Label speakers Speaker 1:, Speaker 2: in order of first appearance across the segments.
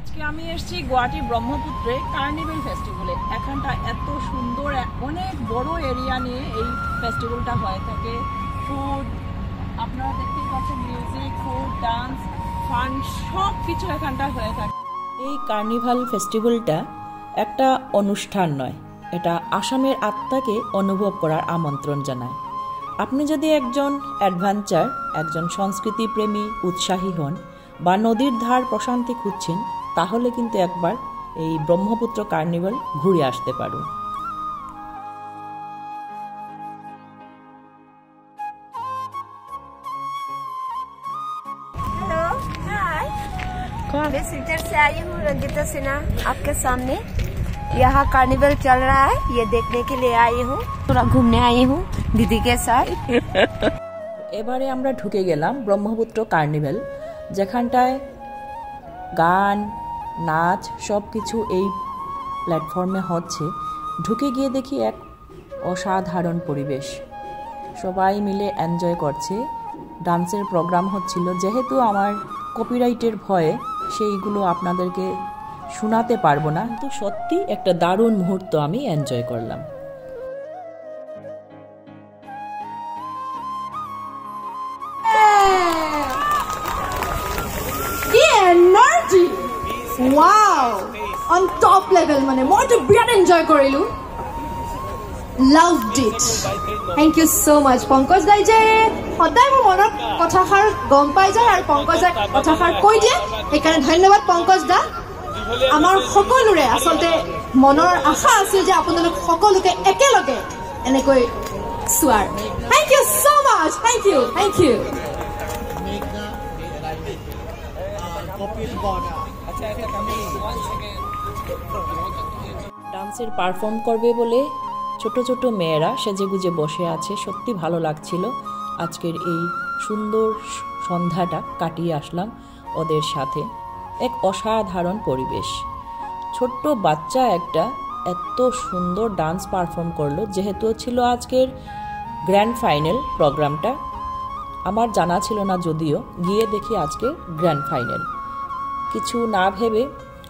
Speaker 1: আজকে আমি এসেছি গুয়াহাটি ব্রহ্মপুত্রে কার্নিভেল ফেস্টিভ্যালে। এখানটা এত সুন্দর, অনেক বড় এরিয়া নিয়ে এই ফেস্টিভ্যালটা হয়ে থাকে। ফুড আপনারা দেখতেই পাচ্ছেন, মিউজিক, ফুড, ডান্স, ফান সব কিছু এখানটা হয়ে থাকে।
Speaker 2: এই কার্নিভাল ফেস্টিভ্যালটা একটা অনুষ্ঠান নয়, এটা আসামের আত্মাকে অনুভব করার আমন্ত্রণ জানায়। আপনি যদি একজন অ্যাডভেঞ্চার, একজন সংস্কৃতি প্রেমী, উৎসাহী হন বা নদীর ধার প্রশান্তি খুঁজছেন, তাহলে কিন্তু একবার এই ব্রহ্মপুত্র কার্নিভাল ঘুরে আসতে পারুন।
Speaker 3: हेलो, हाय। मैं सिलचर से आई हूँ, रंजिता सिन्हा आपके सामने। यहाँ कार्निवल चल रहा है, ये देखने के लिए आई हूँ। थोड़ा घूमने आई हूँ दीदी के साथ।
Speaker 2: এবারে আমরা ঢুকে গেলাম ব্রহ্মপুত্র কার্নিভেল, যেখানটায় গান, নাচ সব কিছু এই প্ল্যাটফর্মে হচ্ছে। ঢুকে গিয়ে দেখি এক অসাধারণ পরিবেশ, সবাই মিলে এনজয় করছে। ডান্সের প্রোগ্রাম হচ্ছিল। যেহেতু আমার কপিরাইটের ভয়ে সেইগুলো আপনাদেরকে শোনাতে পারবো না, কিন্তু সত্যি একটা দারুণ মুহূর্ত আমি এনজয় করলাম।
Speaker 4: Energy wow on top level, মানে মইতো বিৰাট এনজয় কৰিলো। Loved it. Thank you so much Pankaj দাই, যে সদায় মোৰ মনৰ কথাষাৰ গম পাই যায় আৰু পংকজ দাই কথাষাৰ কৈ দিয়ে, সেইকাৰণে ধন্যবাদ পংকজ দা। আমাৰ সকলোৰে আচলতে মনৰ আশা আছিল যে আপোনালোক সকলোকে একেলগে এনেকৈ চোৱাৰ। Thank you so much, thank you, thank you.
Speaker 2: ডান্সের পারফর্ম করবে বলে ছোট ছোট মেয়েরা সেজেগুজে বসে আছে। সত্যি ভালো লাগছিল। আজকের এই সুন্দর সন্ধ্যাটা কাটিয়ে আসলাম ওদের সাথে। এক অসাধারণ পরিবেশ। ছোট্ট বাচ্চা একটা এত সুন্দর ডান্স পারফর্ম করলো। যেহেতু ছিল আজকের গ্র্যান্ড ফাইনাল প্রোগ্রামটা, আমার জানা ছিল না, যদিও গিয়ে দেখি আজকে গ্র্যান্ড ফাইনাল। কিছু না ভেবে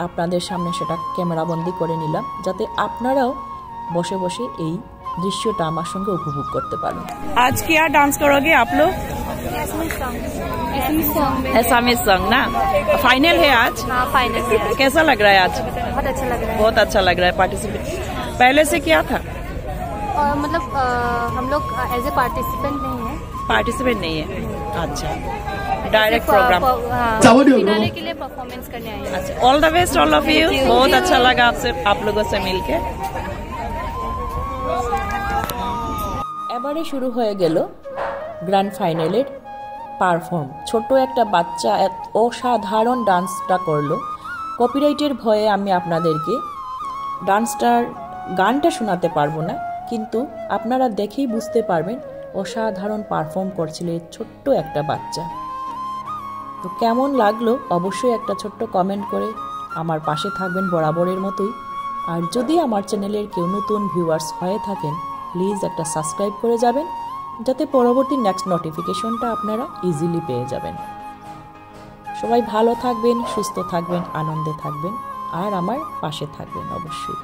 Speaker 2: আপনাদের সামনে সেটা ক্যামেরাবন্দি করে নিলাম, যাতে আপনারাও বসে বসে এই দৃশ্যটা আমার সঙ্গে উপভোগ করতে পারেন।
Speaker 1: आज क्या डांस करोगे आप लोग? असमीज सॉन्ग ना। फाइनल है आज?
Speaker 3: हाँ, फाइनल है आज।
Speaker 1: कैसा लग रहा है आज?
Speaker 3: बहुत अच्छा लग रहा है।
Speaker 1: बहुत अच्छा लग रहा है पार्टिसिपेट। पहले से क्या था?
Speaker 3: और मतलब हम लोग एज ए पार्टिसिपेंट नहीं है।
Speaker 1: पार्टिसिपेट नहीं है? अच्छा, डायरेक्ट प्रोग्राम।
Speaker 3: फिनाले के लिए परफॉर्मेंस करने आए हैं।
Speaker 1: अच्छा, all the best all of you. बहुत अच्छा लगा आपसे, आप लोगों से मिलके।
Speaker 2: এবারে শুরু হয়ে গেল গ্র্যান্ড ফাইনালের পারফর্ম। ছোট একটা বাচ্চা অসাধারণ ডান্সটা করলো। কপিরাইটের ভয়ে আমি আপনাদেরকে গানটা শোনাতে পারবো না, কিন্তু আপনারা দেখেই বুঝতে পারবেন অসাধারণ পারফর্ম করছিল এই ছোট্ট একটা বাচ্চা। তো কেমন লাগলো অবশ্যই একটা ছোট্ট কমেন্ট করে আমার পাশে থাকবেন বরাবরের মতোই। আর যদি আমার চ্যানেলের কেউ নতুন ভিউয়ার্স হয়ে থাকেন, প্লিজ একটা সাবস্ক্রাইব করে যাবেন, যাতে পরবর্তী নেক্সট নোটিফিকেশনটা আপনারা ইজিলি পেয়ে যাবেন। সবাই ভালো থাকবেন, সুস্থ থাকবেন, আনন্দে থাকবেন, আর আমার পাশে থাকবেন অবশ্যই।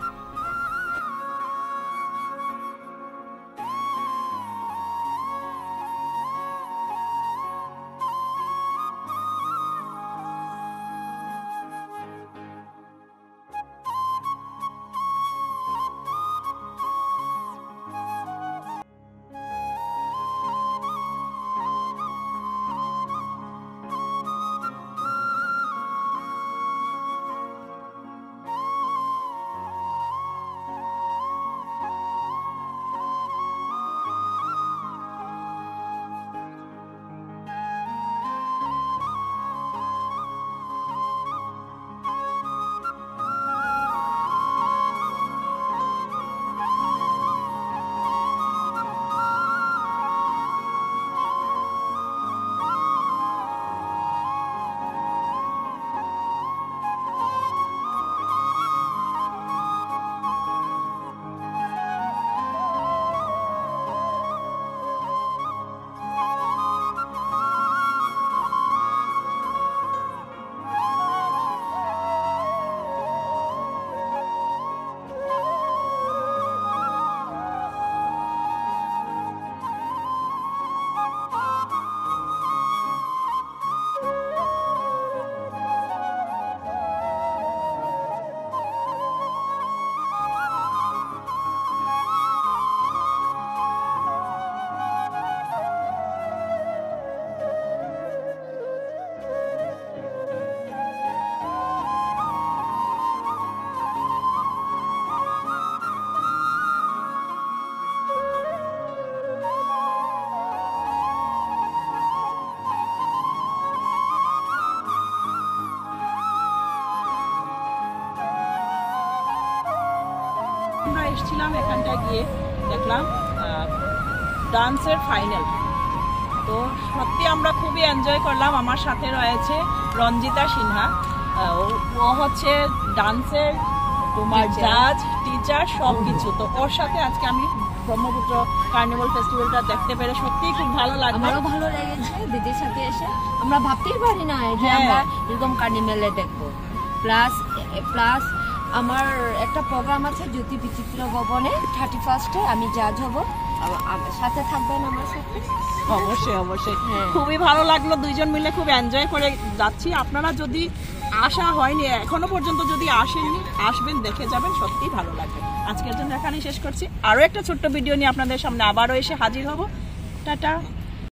Speaker 1: আমরা এসেছিলাম এখানটায় গিয়ে দেখলাম ডান্সের ফাইনাল। তো সত্যি আমরা খুবই এনজয় করলাম। আমার সাথে রয়েছে রঞ্জিতা সিনহা, ও হচ্ছে ডান্সের তোমার জাজ, টিচার, সব কিছু। তো ওর সাথে আজকে আমি ব্রহ্মপুত্র কার্নিভাল ফেস্টিভ্যালটা দেখতে পেরে সত্যিই খুব ভালো লাগলো।
Speaker 3: আমারও ভালো লেগেছে দিদির সাথে এসে। আমরা ভাবতেই পারি না যে আমরা এরকম কার্নিভেলে দেখবো। প্লাস আমার একটা প্রোগ্রাম আছে জ্যোতি বিচিত্র ভবনে 31 আমি জাজ হব, সাথে থাকবেন আমার সাথে?
Speaker 1: অবশ্যই অবশ্যই, খুবই ভালো লাগলো। দুইজন মিলে খুব এনজয় করে যাচ্ছি। আপনারা যদি আসা হয়নি এখনো পর্যন্ত, যদি আসেননি, আসবেন, দেখে যাবেন, সত্যিই ভালো লাগবে। আজকের জন্য এখানেই শেষ করছি। আরও একটা ছোট্ট ভিডিও নিয়ে আপনাদের সামনে আবারও এসে হাজির হব। টাটা।